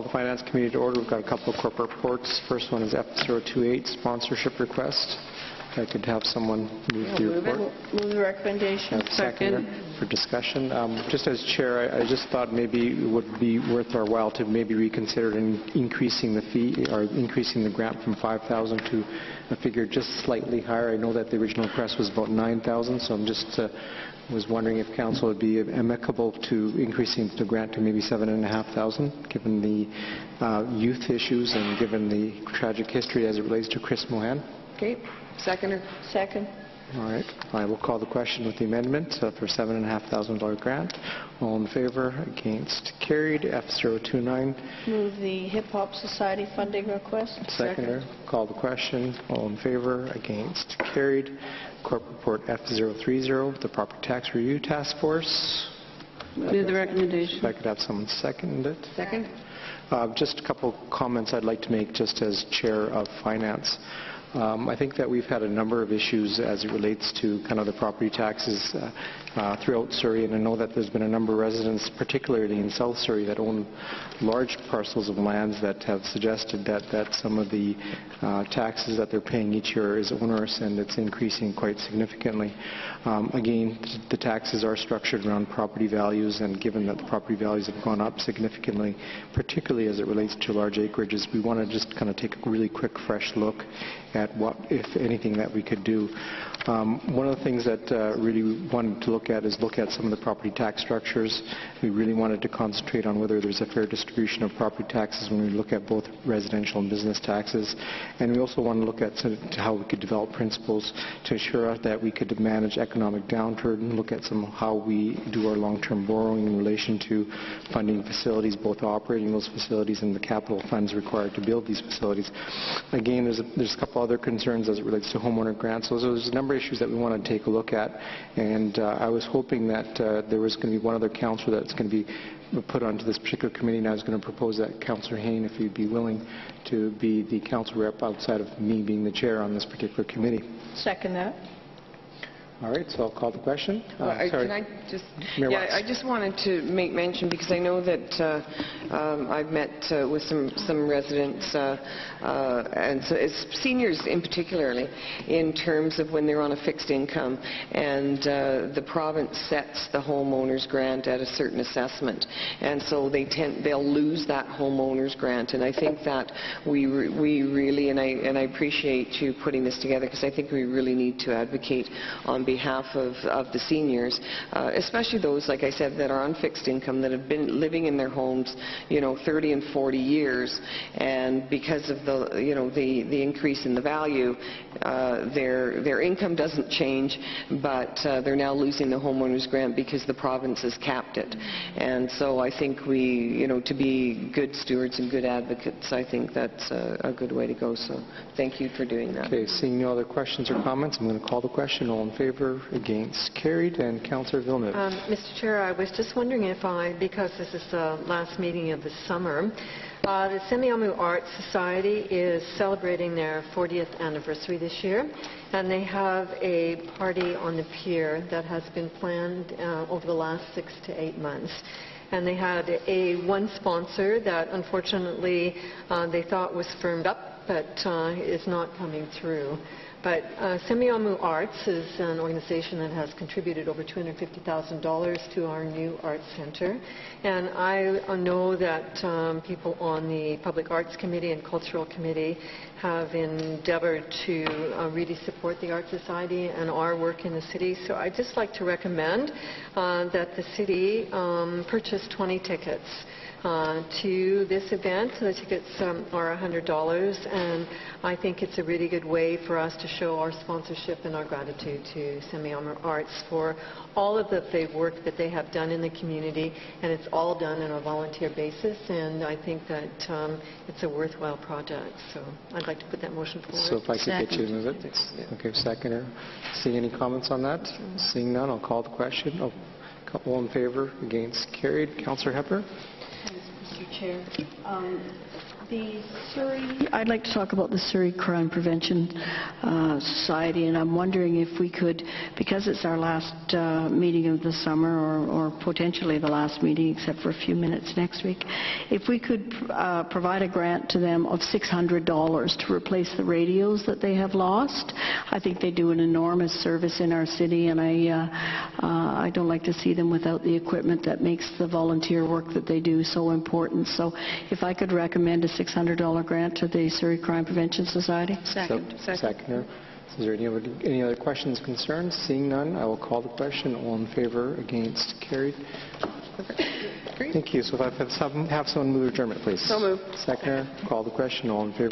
the Finance Committee to order. We've got a couple of corporate reports. First one is F028, sponsorship request. If I could have someone move the report. Move the recommendation. Second. For discussion. Just as chair, I just thought maybe it would be worth our while to maybe reconsider increasing the fee or increasing the grant from $5,000 to a figure just slightly higher. I know that the original request was about $9,000, so I'm just was wondering if council would be amicable to increasing the grant to maybe $7,500, given the youth issues and given the tragic history as it relates to Chris Mohan. Okay. Second. All right. I will call the question with the amendment for $7,500 grant. All in favor? Against? Carried. F029. Move the Hip Hop Society funding request. Seconder. Call the question. All in favor? Against? Carried. Corporate report F030, the Property Tax Review Task Force. Move the recommendation. If I could have someone second it. Second. Just a couple comments I'd like to make just as Chair of Finance. I think that we've had a number of issues as it relates to kind of the property taxes throughout Surrey, and I know that there's been a number of residents, particularly in South Surrey, that own large parcels of lands that have suggested that some of the taxes that they're paying each year is onerous and it's increasing quite significantly. Again, the taxes are structured around property values, and given that the property values have gone up significantly, particularly as it relates to large acreages, we want to just kind of take a really quick, fresh look at what, if anything, that we could do. One of the things that really wanted to look at is look at some of the property tax structures. We really wanted to concentrate on whether there's a fair distribution of property taxes when we look at both residential and business taxes. And we also want to look at how we could develop principles to ensure that we could manage economic downturn, look at how we do our long-term borrowing in relation to funding facilities, both operating those facilities and the capital funds required to build these facilities. Again, there's a couple other concerns as it relates to homeowner grants. So there's a number of issues that we want to take a look at, and I was hoping that there was going to be one other councillor that's going to be put onto this particular committee, and I was going to propose that Councillor Hayne, if he'd be willing to be the council rep outside of me being the chair on this particular committee. Second that. All right, so I'll call the question. Can I just? Yeah, I just wanted to make mention, because I know that I've met with some residents and so seniors in particularly, in terms of when they're on a fixed income and the province sets the homeowner's grant at a certain assessment, and so they'll lose that homeowner's grant. And I think that we really, and I appreciate you putting this together, because I think we really need to advocate on behalf of the seniors, especially those, like I said, that are on fixed income, that have been living in their homes, 30 and 40 years, and because of the increase in the value, their income doesn't change, but they're now losing the homeowner's grant because the province has capped it. And so I think to be good stewards and good advocates, I think that's a good way to go. So thank you for doing that. Okay, seeing no other questions or comments, I'm going to call the question. All in favor? Against? Carried. And Councillor Villeneuve. Mr. Chair, I was just wondering if because this is the last meeting of the summer, the Semiahmoo Arts Society is celebrating their 40th anniversary this year, and they have a party on the pier that has been planned over the last 6 to 8 months. And they had one sponsor that unfortunately they thought was firmed up, but is not coming through. But Semiahmoo Arts is an organization that has contributed over $250,000 to our new arts center. And I know that people on the Public Arts Committee and Cultural Committee have endeavored to really support the Arts Society and our work in the city. So I'd just like to recommend that the city purchase 20 tickets to this event. The tickets are $100, and I think it's a really good way for us to show our sponsorship and our gratitude to Semiahmoo Arts for all of the work that they have done in the community, and it's all done on a volunteer basis, and I think that it's a worthwhile project. So I'd like to put that motion forward. So if I could get you to move it. Okay, seconder. Seeing any comments on that? Seeing none, I'll call the question. All in favor? Against? Carried. Councillor Hepper. Mr. Chair. The Surrey, I'd like to talk about the Surrey Crime Prevention Society, and I'm wondering if we could, because it's our last meeting of the summer, or potentially the last meeting, except for a few minutes next week, if we could provide a grant to them of $600 to replace the radios that they have lost. I think they do an enormous service in our city, and I don't like to see them without the equipment that makes the volunteer work that they do so important. So if I could recommend a $600 grant to the Surrey Crime Prevention Society. Second. Is there any other questions, concerns? Seeing none, I will call the question. All in favor, against, carried. Great. Thank you. So if I have someone move adjournment, please. So moved. Seconder, call the question. All in favor.